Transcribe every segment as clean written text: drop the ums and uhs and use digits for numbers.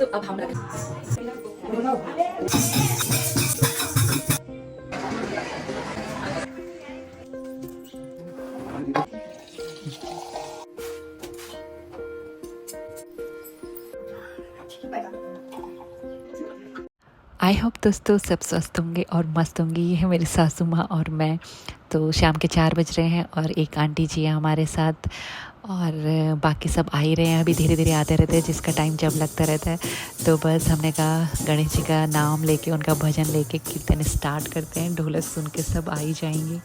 तो अब हम रख आई होप दोस्तों सब स्वस्थ होंगे और मस्त होंगे। ये है मेरी सासू माँ और मैं। तो शाम के 4 बज रहे हैं और एक आंटी जी है हमारे साथ और बाकी सब आ ही रहे हैं। अभी धीरे धीरे आते रहते हैं, जिसका टाइम जब लगता रहता है। तो बस हमने कहा गणेश जी का नाम लेके, उनका भजन लेके कीर्तन स्टार्ट करते हैं। ढोलक सुन के सब आ ही जाएंगे।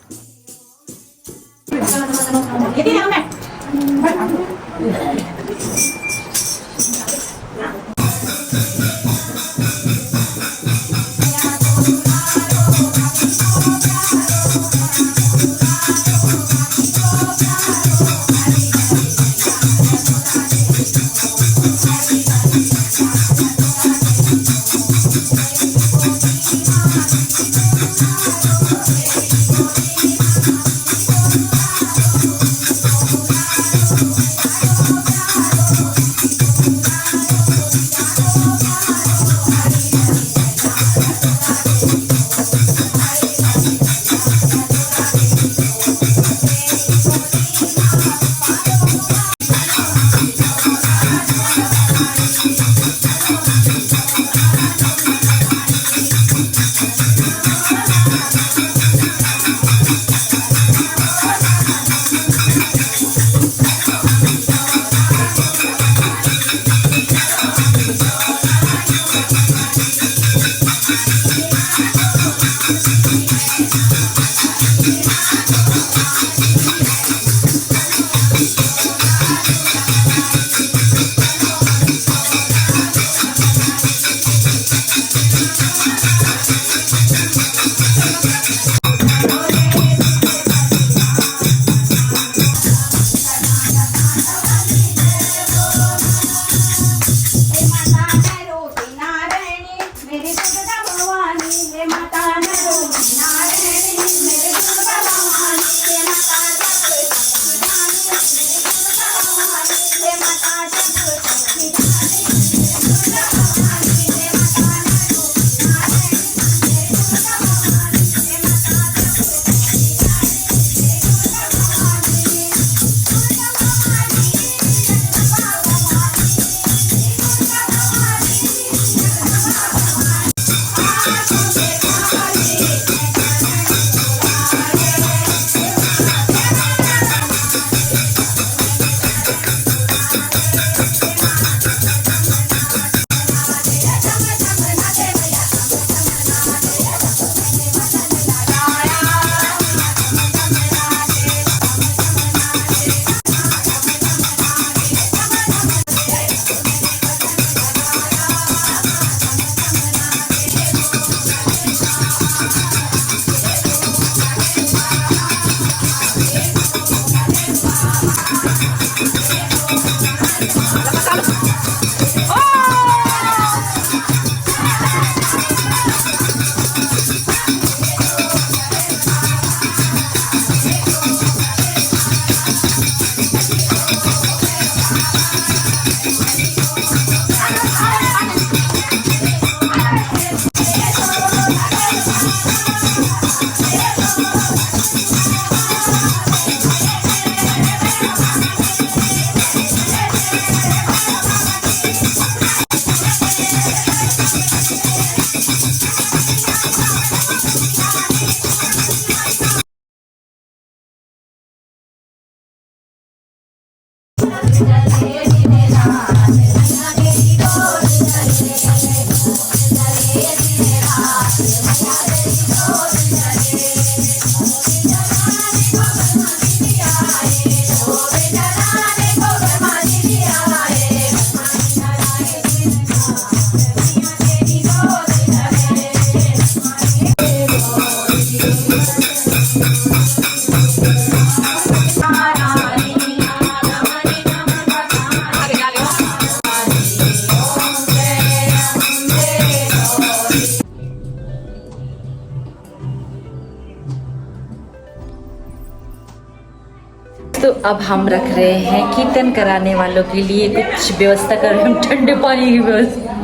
अब हम रख रहे हैं कीर्तन कराने वालों के लिए कुछ व्यवस्था कर रहे हैं, हम ठंडे पानी की व्यवस्था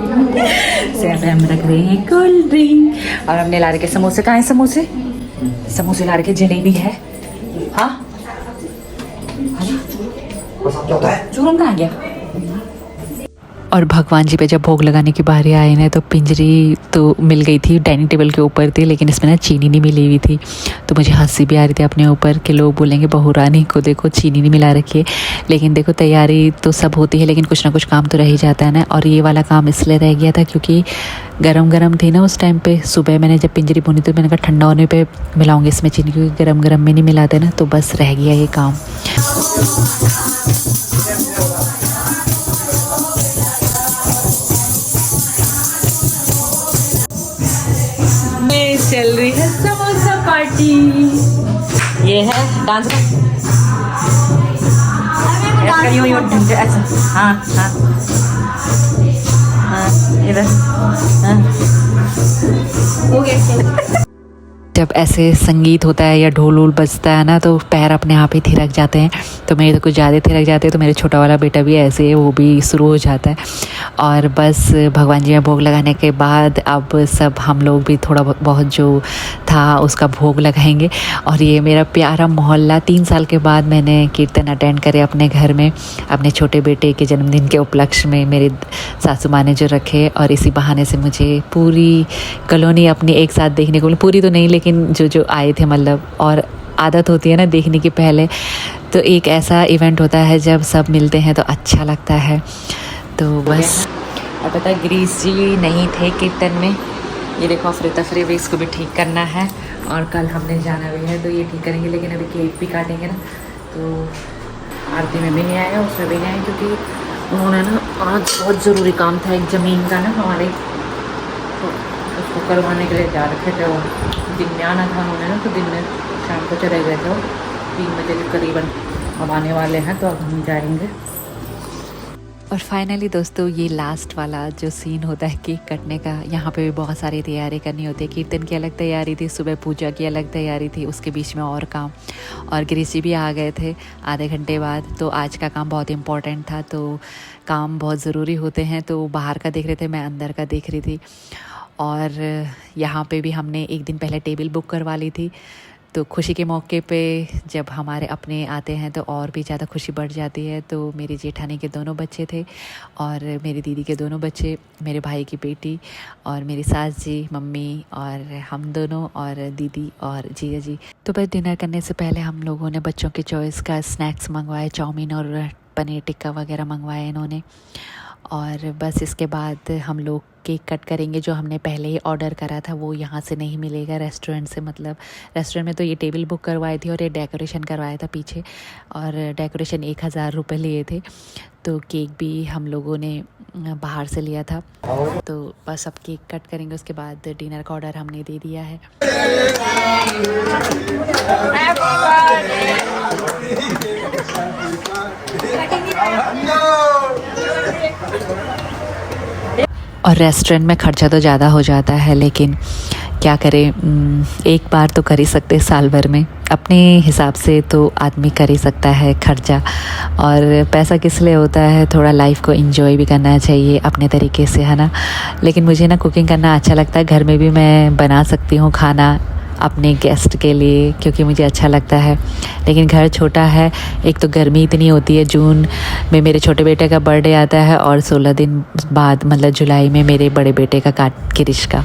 से हम रख रहे हैं कोल्ड ड्रिंक और हमने ला रखे समोसे। कहाँ है समोसे? समोसे ला रखे, जलेबी है। हाँ चूरन कहाँ गया? और भगवान जी पे जब भोग लगाने की बारी आई ना तो पिंजरी तो मिल गई थी, डाइनिंग टेबल के ऊपर थी, लेकिन इसमें ना चीनी नहीं मिली हुई थी। तो मुझे हंसी भी आ रही थी अपने ऊपर कि लोग बोलेंगे बहू रानी को देखो चीनी नहीं मिला रखी है। लेकिन देखो तैयारी तो सब होती है, लेकिन कुछ ना कुछ काम तो रह ही जाता है ना। और ये वाला काम इसलिए रह गया था क्योंकि गरम गरम थी ना उस टाइम पे। सुबह मैंने जब पिंजरी भुनी तो मैंने कहा ठंडा होने पे मिलाऊंगी इसमें चीनी, क्योंकि गरम गरम में नहीं मिलाते ना। तो बस रह गया ये काम। चल रही है समोसा पार्टी। ये है डांस ऐसा। हाँ हाँ हाँ इधर हाँ। हो गया। जब ऐसे संगीत होता है या ढोल वोल बजता है ना तो पैर अपने आप ही थिरक जाते हैं। तो मेरे तो कुछ ज़्यादा थिरक जाते हैं, तो मेरे छोटा वाला बेटा भी ऐसे है, वो भी शुरू हो जाता है। और बस भगवान जी में भोग लगाने के बाद अब सब हम लोग भी थोड़ा बहुत जो था उसका भोग लगाएंगे। और ये मेरा प्यारा मोहल्ला 3 साल के बाद मैंने कीर्तन अटेंड करे अपने घर में, अपने छोटे बेटे के जन्मदिन के उपलक्ष्य में मेरे सासू माँ ने जो रखे। और इसी बहाने से मुझे पूरी कॉलोनी अपनी एक साथ देखने को मिली। पूरी तो नहीं, लेकिन जो आए थे मतलब। और आदत होती है ना देखने की पहले, तो एक ऐसा इवेंट होता है जब सब मिलते हैं तो अच्छा लगता है। तो बस और पता है गिरीश जी नहीं थे कीर्तन में। ये देखो अफरे तफरे भी, इसको भी ठीक करना है और कल हमने जाना भी है तो ये ठीक करेंगे। लेकिन अभी केक भी काटेंगे ना, तो आरती में भी नहीं आया, उसमें भी नहीं आया, क्योंकि उन्होंने ना आज बहुत ज़रूरी काम था एक ज़मीन का ना हमारे, तो उसको करवाने के लिए जा रखे थे। वो दिन में आना था उन्होंने ना, तो दिन में शाम को चले गए थे वो 3 बजे के करीबन। अब आने वाले हैं तो अब हम जाएंगे। और फाइनली दोस्तों ये लास्ट वाला जो सीन होता है केक कटने का, यहाँ पे भी बहुत सारी तैयारी करनी होती है। कीर्तन की अलग तैयारी थी, सुबह पूजा की अलग तैयारी थी, उसके बीच में और काम। और गिरीश जी भी आ गए थे आधे घंटे बाद। तो आज का काम बहुत इम्पोर्टेंट था, तो काम बहुत ज़रूरी होते हैं। तो बाहर का देख रहे थे, मैं अंदर का देख रही थी। और यहाँ पे भी हमने एक दिन पहले टेबल बुक करवा ली थी। तो खुशी के मौके पे जब हमारे अपने आते हैं तो और भी ज़्यादा खुशी बढ़ जाती है। तो मेरी जेठानी के दोनों बच्चे थे और मेरी दीदी के दोनों बच्चे, मेरे भाई की बेटी और मेरी सास जी, मम्मी और हम दोनों और दीदी और जीजा जी। तो बस डिनर करने से पहले हम लोगों ने बच्चों के चॉइस का स्नैक्स मंगवाए, चाउमीन और पनीर टिक्का वगैरह मंगवाए इन्होंने। और बस इसके बाद हम लोग केक कट करेंगे। जो हमने पहले ही ऑर्डर करा था वो यहाँ से नहीं मिलेगा, रेस्टोरेंट से। मतलब रेस्टोरेंट में तो ये टेबल बुक करवाई थी और ये डेकोरेशन करवाया था पीछे, और डेकोरेशन 1000 रुपये लिए थे। तो केक भी हम लोगों ने बाहर से लिया था। तो बस अब केक कट करेंगे, उसके बाद डिनर का ऑर्डर हमने दे दिया है। और रेस्टोरेंट में खर्चा तो ज़्यादा हो जाता है, लेकिन क्या करें, एक बार तो कर ही सकते साल भर में। अपने हिसाब से तो आदमी कर ही सकता है खर्चा। और पैसा किस लिए होता है, थोड़ा लाइफ को एंजॉय भी करना चाहिए अपने तरीके से, है ना। लेकिन मुझे ना कुकिंग करना अच्छा लगता है। घर में भी मैं बना सकती हूँ खाना अपने गेस्ट के लिए, क्योंकि मुझे अच्छा लगता है। लेकिन घर छोटा है, एक तो गर्मी इतनी होती है। जून में मेरे छोटे बेटे का बर्थडे आता है और 16 दिन बाद मतलब जुलाई में मेरे बड़े बेटे का गिरीश का।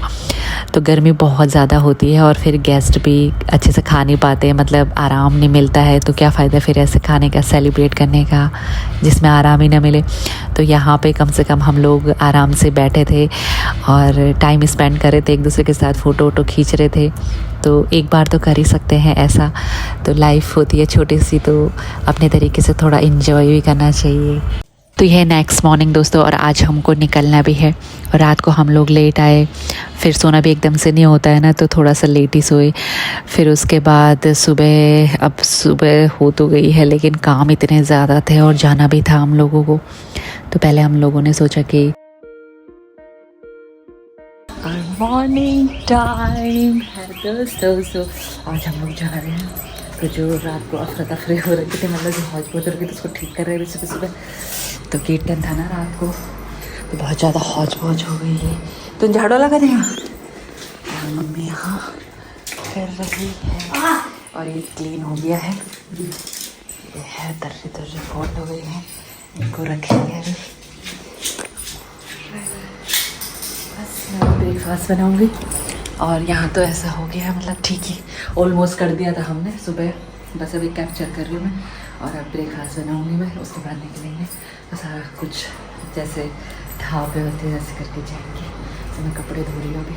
तो गर्मी बहुत ज़्यादा होती है और फिर गेस्ट भी अच्छे से खा नहीं पाते हैं, मतलब आराम नहीं मिलता है। तो क्या फ़ायदा फिर ऐसे खाने का, सेलिब्रेट करने का, जिसमें आराम ही ना मिले। तो यहाँ पे कम से कम हम लोग आराम से बैठे थे और टाइम स्पेंड कर रहे थे, एक दूसरे के साथ फ़ोटो वोटो खींच रहे थे। तो एक बार तो कर ही सकते हैं ऐसा। तो लाइफ होती है छोटी सी, तो अपने तरीके से थोड़ा इन्जॉय भी करना चाहिए। तो यह नेक्स्ट मॉर्निंग दोस्तों, और आज हमको निकलना भी है। और रात को हम लोग लेट आए, फिर सोना भी एकदम से नहीं होता है ना, तो थोड़ा सा लेट ही सोए। फिर उसके बाद सुबह, अब सुबह हो तो गई है लेकिन काम इतने ज़्यादा थे और जाना भी था हम लोगों को। तो पहले हम लोगों ने सोचा कि मॉर्निंग टाइम है दोस्तों। आज हम लोग जा रहे हैं तो जो रात को अफरा तफरी हो रही थी, मतलब जो हौज पौज रखी थी उसको ठीक कर रहे थे सुबह सुबह। तो कीर्तन था ना रात को, तो बहुत ज़्यादा हौज पौज हो गई है। तो झाड़ू लगा दें यहाँ, मम्मी यहाँ कर रही है। और ये क्लीन हो गया है, ये है दर्रे दर्रे फोल्ड हो गई है, इनको रखेंगे अभी। बस मैं ब्रेकफास्ट बनाऊँगी। और यहाँ तो ऐसा हो गया, मतलब ठीक ही ऑलमोस्ट कर दिया था हमने सुबह, बस अभी कैप्चर कर रही हूँ मैं। और अब ब्रेकफास्ट बनाऊँगी मैं, उसके बाद निकलेंगे। तो सारा कुछ जैसे ढाबे होते वैसे करके जाएंगे। तो मैं कपड़े धो रही हूँ अभी।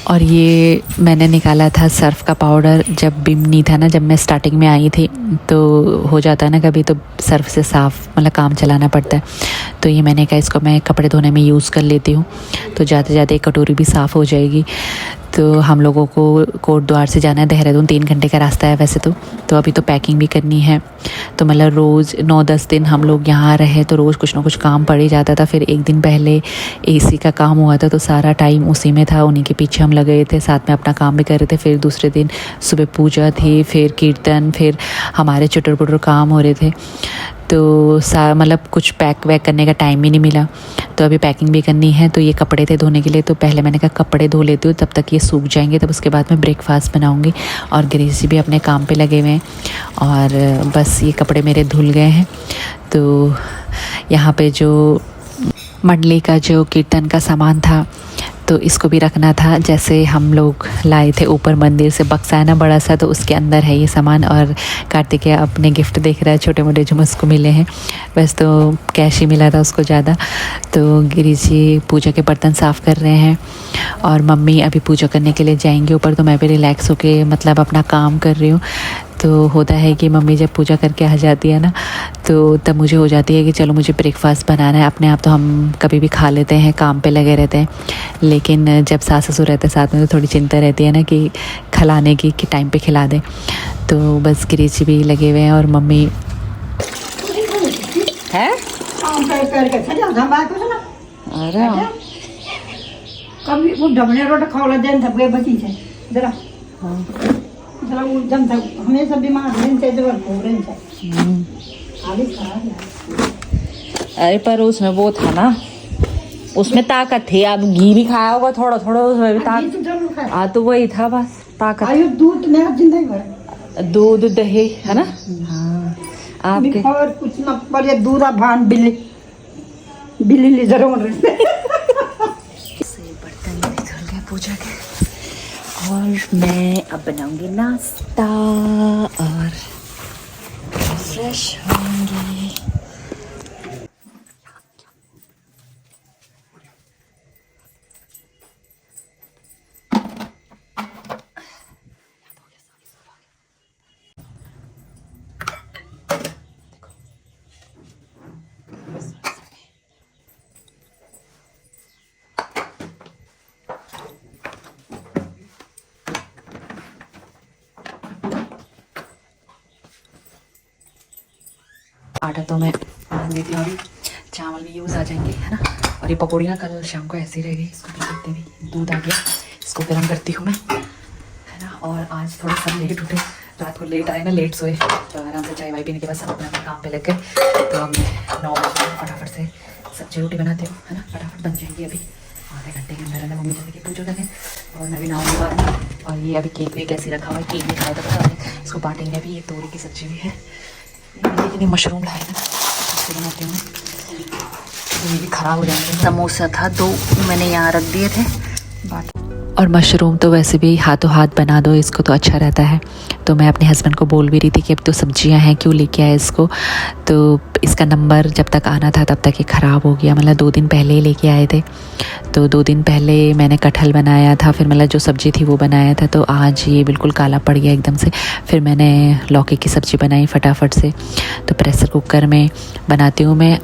और ये मैंने निकाला था सर्फ़ का पाउडर, जब बिम नहीं था ना, जब मैं स्टार्टिंग में आई थी, तो हो जाता है ना कभी, तो सर्फ़ से साफ़ मतलब काम चलाना पड़ता है। तो ये मैंने कहा इसको मैं कपड़े धोने में यूज़ कर लेती हूँ, तो जाते जाते एक कटोरी भी साफ़ हो जाएगी। तो हम लोगों को कोटद्वार से जाना है देहरादून, 3 घंटे का रास्ता है वैसे तो अभी तो पैकिंग भी करनी है। तो मतलब रोज़ 9-10 दिन हम लोग यहाँ रहे, तो रोज़ कुछ ना कुछ काम पड़ ही जाता था। फिर एक दिन पहले एसी का काम हुआ था, तो सारा टाइम उसी में था, उन्हीं के पीछे हम लगे थे, साथ में अपना काम भी कर रहे थे। फिर दूसरे दिन सुबह पूजा थी, फिर कीर्तन, फिर हमारे चुटर पुटर काम हो रहे थे। तो मतलब कुछ पैक वैक करने का टाइम ही नहीं मिला। तो अभी पैकिंग भी करनी है। तो ये कपड़े थे धोने के लिए, तो पहले मैंने कहा कपड़े धो लेती हूँ, तब तक ये सूख जाएंगे, तब उसके बाद मैं ब्रेकफास्ट बनाऊँगी। और गिरीश जी भी अपने काम पे लगे हुए हैं। और बस ये कपड़े मेरे धुल गए हैं। तो यहाँ पे जो मंडली का जो कीर्तन का सामान था, तो इसको भी रखना था। जैसे हम लोग लाए थे ऊपर मंदिर से बक्सा है ना बड़ा सा, तो उसके अंदर है ये सामान। और कार्तिकेय अपने गिफ्ट देख रहा है, छोटे मोटे जो मुझको मिले हैं, वैसे तो कैश ही मिला था उसको ज़्यादा। तो गिरीश जी पूजा के बर्तन साफ़ कर रहे हैं और मम्मी अभी पूजा करने के लिए जाएंगे ऊपर। तो मैं भी रिलैक्स होके मतलब अपना काम कर रही हूँ। तो होता है कि मम्मी जब पूजा करके आ जाती है ना, तो तब मुझे हो जाती है कि चलो मुझे ब्रेकफास्ट बनाना है। अपने आप तो हम कभी भी खा लेते हैं, काम पे लगे रहते हैं, लेकिन जब सास ससुर रहते हैं साथ में, तो थोड़ी चिंता रहती है ना कि खिलाने की, कि टाइम पे खिला दें। तो बस गिरीश भी लगे हुए हैं और मम्मी है। अरे कभी वो डबने रोट खावला देन था वे बची है जरा। हां जरा वो जम था हमेशा बीमार रहने से जबर हो रहे हैं। आगे खराब है। अरे पर उसमें वो था ना, उसमें ताकत थी। अब घी भी खाया होगा थोड़ा थोड़ा, उसमें भी ताकत। हाँ तो वही था बस ताकत। आयु दूध ने जिंदगी भर दूध दही है ना। हाँ आपके और कुछ ना पर ये दूध भान बिल्ली बिल्ली ले जरूर बर्तन भी धुल गए पूजा के। और मैं अब बनाऊंगी नाश्ता और फ्रेश होंगी। आटा तो मैं बना देती हूँ, चावल भी यूज़ आ जाएंगे है ना। और ये पकौड़ियाँ कल शाम को ऐसी रह गई, इसको भी देखते भी दूध आ गया, इसको गर्म करती हूँ मैं है ना। और आज थोड़ा सा लेट उठे, रात को लेट आए ना, लेट सोए, तो आराम से चाय वाय पीने के बाद सब अपने अपने काम पे लग गए। तो अब मैं 9 बजे फटाफट से सब्जी रोटी बनाती हूँ है ना, फटाफट बन जाएंगी अभी आधे घंटे के अंदर है ना। मम्मी जल्दी की पूजा करें और मैं भी नहाऊंगी बाद में। और ये अभी केक भी कैसे रखा हुआ है, केक भी खाया था पता नहीं, इसको बांटेंगे अभी। ये तोरी की सब्जी भी है, ये मशरूम लाए थे ना, इससे बनाती हूँ मैं। ये भी ख़राब हो जाएंगे। समोसा था 2 मैंने यहाँ रख दिए थे बाकी। और मशरूम तो वैसे भी हाथों हाथ बना दो इसको तो अच्छा रहता है। तो मैं अपने हस्बैंड को बोल भी रही थी कि अब तो सब्जियां हैं, क्यों लेके आए इसको। तो इसका नंबर जब तक आना था तब तक ये ख़राब हो गया, मतलब 2 दिन पहले ही लेके आए थे। तो 2 दिन पहले मैंने कटहल बनाया था, फिर मतलब जो सब्ज़ी थी वो बनाया था, तो आज ये बिल्कुल काला पड़ गया एकदम से। फिर मैंने लौकी की सब्ज़ी बनाई फटाफट से। तो प्रेशर कुकर में बनाती हूँ मैं,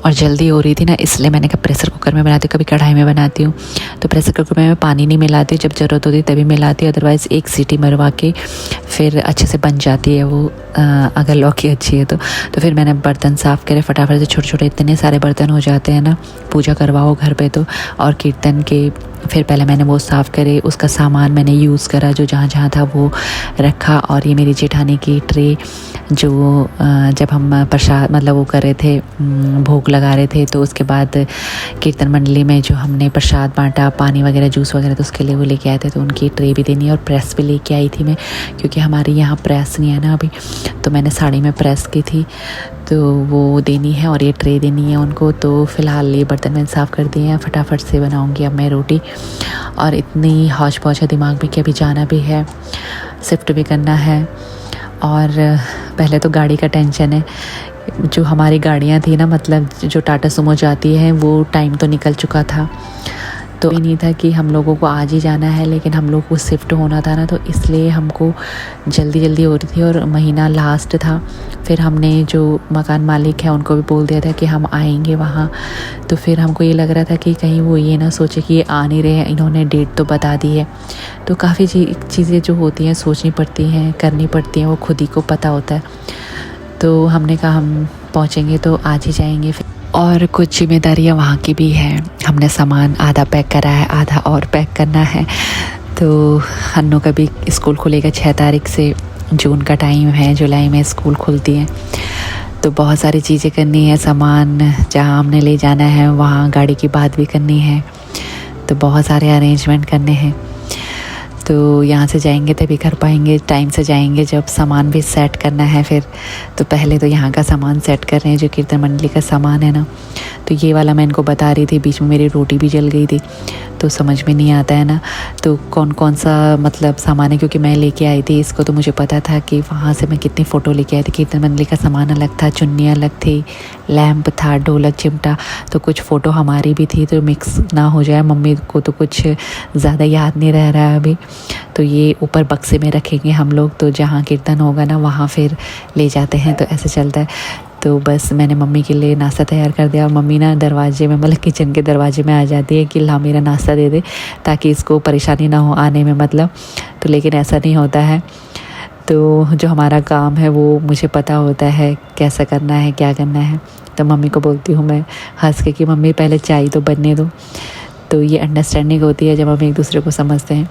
और जल्दी हो रही थी ना, इसलिए मैंने कहा प्रेशर कुकर में बनाती हूँ, कभी कढ़ाई में बनाती हूँ। तो प्रेशर कुकर में मैं पानी नहीं मिलाती, जब ज़रूरत होती तभी मिलाती, अदरवाइज़ 1 सीटी मरवा के फिर अच्छे से बन जाती है वो, अगर लौकी अच्छी है तो फिर मैंने बर्तन साफ़ करे फटाफट से। छोटे छोटे इतने सारे बर्तन हो जाते हैं ना, पूजा करवाओ घर पे तो। और कीर्तन के फिर पहले मैंने वो साफ़ करे, उसका सामान मैंने यूज़ करा जो जहाँ जहाँ था वो रखा। और ये मेरी जेठानी की ट्रे जो जब हम प्रसाद मतलब वो कर रहे थे, भोग लगा रहे थे, तो उसके बाद कीर्तन मंडली में जो हमने प्रसाद बांटा, पानी वगैरह जूस वगैरह, तो उसके लिए वो लेके आए थे, तो उनकी ट्रे भी देनी है। और प्रेस भी लेके आई थी मैं, क्योंकि हमारे यहाँ प्रेस नहीं है ना अभी, तो मैंने साड़ी में प्रेस की थी, तो वो देनी है और ये ट्रे देनी है उनको। तो फ़िलहाल ये बर्तन मैंने साफ़ कर दिए हैं, फटाफट से बनाऊंगी अब मैं रोटी। और इतनी हौच पौच है दिमाग में कि अभी जाना भी है, शिफ्ट भी करना है। और पहले तो गाड़ी का टेंशन है, जो हमारी गाड़ियाँ थी ना, मतलब जो टाटा सुमो जाती है, वो टाइम तो निकल चुका था, तो ये नहीं था कि हम लोगों को आज ही जाना है, लेकिन हम लोग को शिफ्ट होना था ना, तो इसलिए हमको जल्दी जल्दी हो रही थी और महीना लास्ट था। फिर हमने जो मकान मालिक है उनको भी बोल दिया था कि हम आएंगे वहाँ। तो फिर हमको ये लग रहा था कि कहीं वो ये ना सोचे कि ये आ नहीं रहे हैं, इन्होंने डेट तो बता दी है। तो काफ़ी चीज़ें जो होती हैं सोचनी पड़ती हैं, करनी पड़ती हैं, वो खुद ही को पता होता है। तो हमने कहा हम पहुँचेंगे तो आज ही जाएंगे। और कुछ जिम्मेदारियाँ वहाँ की भी हैं। हमने सामान आधा पैक करा है, आधा और पैक करना है। तो अन्नू का भी स्कूल खुलेगा 6 तारीख से, जून का टाइम है, जुलाई में स्कूल खुलती है। तो बहुत सारी चीज़ें करनी है, सामान जहाँ हमने ले जाना है वहाँ गाड़ी की बात भी करनी है, तो बहुत सारे अरेंजमेंट करने हैं। तो यहाँ से जाएंगे तभी कर पाएंगे, टाइम से जाएंगे जब सामान भी सेट करना है फिर। तो पहले तो यहाँ का सामान सेट कर रहे हैं, जो कीर्तन मंडली का सामान है ना। तो ये वाला मैं इनको बता रही थी, बीच में मेरी रोटी भी जल गई थी, तो समझ में नहीं आता है ना तो कौन कौन सा मतलब सामान है, क्योंकि मैं लेके आई थी इसको, तो मुझे पता था कि वहाँ से मैं कितनी फ़ोटो लेके आई थी। कीर्तन मंडली का सामान अलग था, चुन्नी अलग थी, लैंप था, ढोलक चिमटा, तो कुछ फ़ोटो हमारी भी थी, तो मिक्स ना हो जाए। मम्मी को तो कुछ ज़्यादा याद नहीं रह रहा है अभी, तो ये ऊपर बक्से में रखेंगे हम लोग, तो जहाँ कीर्तन होगा ना वहाँ फिर ले जाते हैं, तो ऐसे चलता है। तो बस मैंने मम्मी के लिए नाश्ता तैयार कर दिया, और मम्मी ना दरवाजे में मतलब किचन के दरवाजे में आ जाती है कि ला मेरा नाश्ता दे दे, ताकि इसको परेशानी ना हो आने में मतलब। तो लेकिन ऐसा नहीं होता है, तो जो हमारा काम है वो मुझे पता होता है कैसा करना है, क्या करना है। तो मम्मी को बोलती हूँ मैं हंस के कि मम्मी पहले चाय तो बनने दो। तो ये अंडरस्टैंडिंग होती है जब हम एक दूसरे को समझते हैं।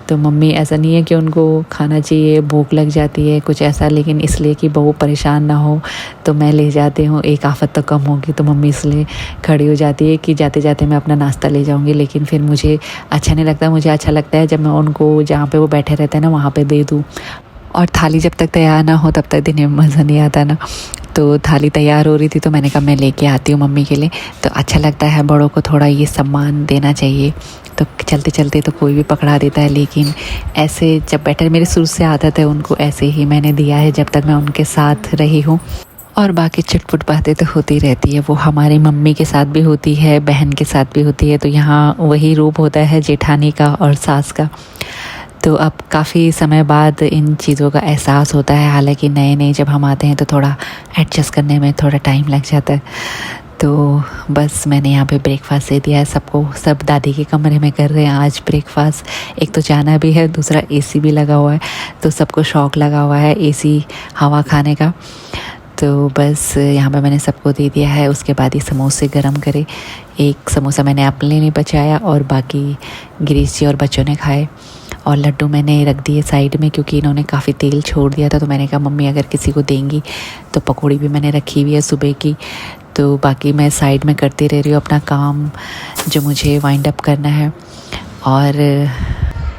तो मम्मी ऐसा नहीं है कि उनको खाना चाहिए, भूख लग जाती है कुछ ऐसा, लेकिन इसलिए कि बहू परेशान ना हो तो मैं ले जाती हूँ, एक आफत तो कम होगी। तो मम्मी इसलिए खड़ी हो जाती है कि जाते जाते मैं अपना नाश्ता ले जाऊँगी, लेकिन फिर मुझे अच्छा नहीं लगता। मुझे अच्छा लगता है जब मैं उनको जहाँ पे वो बैठे रहते हैं ना वहाँ पे दे दूँ, और थाली जब तक तैयार ना हो तब तक देने में मज़ा नहीं आता ना। तो थाली तैयार हो रही थी तो मैंने कहा मैं लेके आती हूँ मम्मी के लिए, तो अच्छा लगता है, बड़ों को थोड़ा ये सम्मान देना चाहिए। तो चलते चलते तो कोई भी पकड़ा देता है, लेकिन ऐसे जब बैठे, मेरे शुरू से आदत है, उनको ऐसे ही मैंने दिया है जब तक मैं उनके साथ रही हूँ। और बाकी चटपुट बातें तो होती रहती है, वो हमारी मम्मी के साथ भी होती है, बहन के साथ भी होती है। तो यहाँ वही रूप होता है जेठानी का और सास का। तो अब काफ़ी समय बाद इन चीज़ों का एहसास होता है, हालांकि नए नए जब हम आते हैं तो थोड़ा एडजस्ट करने में थोड़ा टाइम लग जाता है। तो बस मैंने यहाँ पे ब्रेकफास्ट दे दिया है सबको, सब दादी के कमरे में कर रहे हैं आज ब्रेकफास्ट। एक तो जाना भी है, दूसरा एसी भी लगा हुआ है, तो सबको शौक़ लगा हुआ है एसी हवा खाने का। तो बस यहाँ पे मैंने सबको दे दिया है। उसके बाद ये समोसे गरम करे, एक समोसा मैंने अपने लिए बचाया और बाकी गिरीश जी और बच्चों ने खाए। और लड्डू मैंने रख दिए साइड में, क्योंकि इन्होंने काफ़ी तेल छोड़ दिया था, तो मैंने कहा मम्मी अगर किसी को देंगी तो पकौड़ी भी मैंने रखी हुई है सुबह की। तो बाकी मैं साइड में करती रह रही हूँ अपना काम जो मुझे वाइंड अप करना है।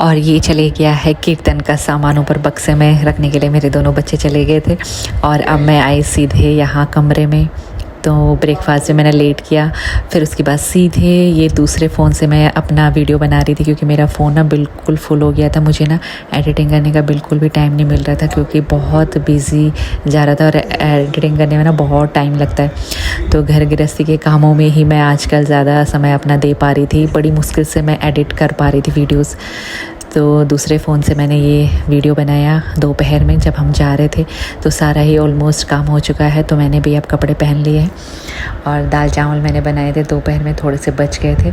और ये चले गया है कीर्तन का सामान ऊपर बक्से में रखने के लिए, मेरे दोनों बच्चे चले गए थे। और अब मैं आई सीधे यहाँ कमरे में, तो ब्रेकफास्ट में मैंने लेट किया। फिर उसके बाद सीधे ये दूसरे फ़ोन से मैं अपना वीडियो बना रही थी, क्योंकि मेरा फ़ोन ना बिल्कुल फुल हो गया था। मुझे ना एडिटिंग करने का बिल्कुल भी टाइम नहीं मिल रहा था, क्योंकि बहुत बिज़ी जा रहा था, और एडिटिंग करने में ना बहुत टाइम लगता है। तो घर गृहस्थी के कामों में ही मैं आजकल ज़्यादा समय अपना दे पा रही थी, बड़ी मुश्किल से मैं एडिट कर पा रही थी वीडियोज़। तो दूसरे फ़ोन से मैंने ये वीडियो बनाया दोपहर में जब हम जा रहे थे। तो सारा ही ऑलमोस्ट काम हो चुका है, तो मैंने भी अब कपड़े पहन लिए हैं। और दाल चावल मैंने बनाए थे दोपहर में, थोड़े से बच गए थे।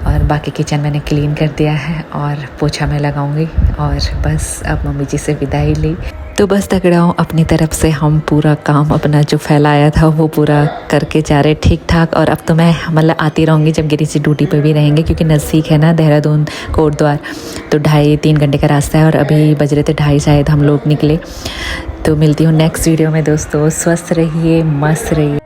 और बाकी किचन मैंने क्लीन कर दिया है और पोछा मैं लगाऊंगी। और बस अब मम्मी जी से विदाई ली। तो बस लग रहा हूँ अपनी तरफ से हम पूरा काम अपना जो फैलाया था वो पूरा करके जा रहे ठीक ठाक। और अब तो मैं मतलब आती रहूँगी जब गिरी जी ड्यूटी पे भी रहेंगे, क्योंकि नज़दीक है ना देहरादून कोटद्वार, तो 2.5-3 घंटे का रास्ता है। और अभी बज रहे थे 2:30 शायद हम लोग निकले। तो मिलती हूँ नेक्स्ट वीडियो में दोस्तों। स्वस्थ रहिए, मस्त रहिए।